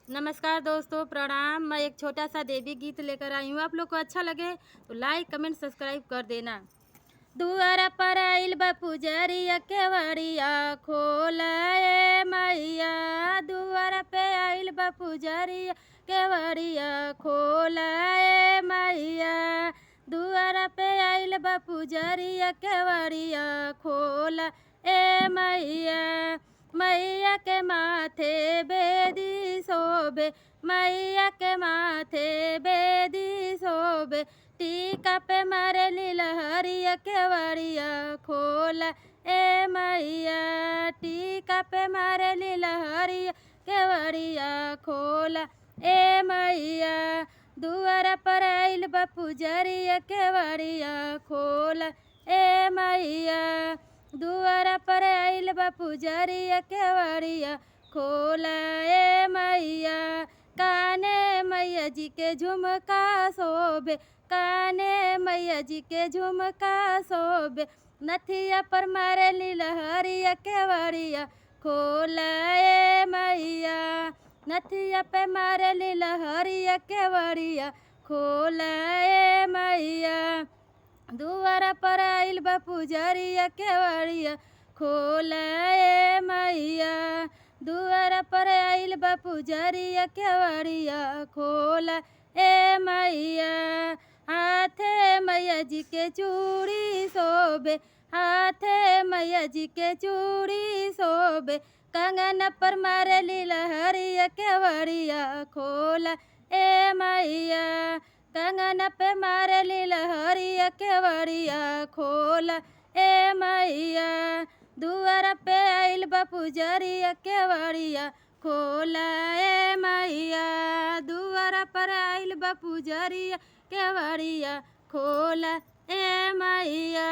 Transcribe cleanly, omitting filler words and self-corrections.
नमस्कार दोस्तों, प्रणाम। मैं एक छोटा सा देवी गीत लेकर आई हूँ। आप लोग को अच्छा लगे तो लाइक कमेंट सब्सक्राइब कर देना। दुआरा पर आइल बा पुजरिया केवड़िया खोल ए मैया। दुआरा पे आइल बा पुजरिया केवड़िया खोल ए मैया। दुआरा पे आइल बा पुजरिया केवड़िया खोल ए मैया। मैया के माथे बेदी शोभे, मैया के माथे बेदी शोभे। टीका पे मारे लीलहरिया केवड़िया खोल ए मैया। टीका पे मारे लीलहरिया केवड़िया खोल ए मैया। दुआरा पर आइल बा पुजरिया केवड़िया खोल ए मैया। दुआरा पर आइल बा पुजरिया केवड़िया खोल ए मैया। काने मैया जी के झुमका शोभे, काने मैया जी के झुमका शोभे। नथिया पर मारे लीलहरिया केवड़िया खोल ए मैया। नथिया पे मारे लीलहरिया केवड़िया खोल ए मैया। दुआरा पर आइल बा पुजरिया केवड़िया खोल ए मैया। दुआरा पर आइल बा पुजरिया केवड़िया खोल ए मैया। हाथे मैया जी के चूड़ी शोभे, हाथे मैया जी के चूड़ी शोभे। कंगन पर मारे लीलहरिया केवड़िया खोल ए मैया। कंगन पे मारे लीलहरिया केवड़िया खोल ए मैया। दुआरा पे आइल बा पुजरिया केवड़िया खोल ए मैया। दुआरा पर आइल बा पुजरिया केवड़िया खोल ए मैया।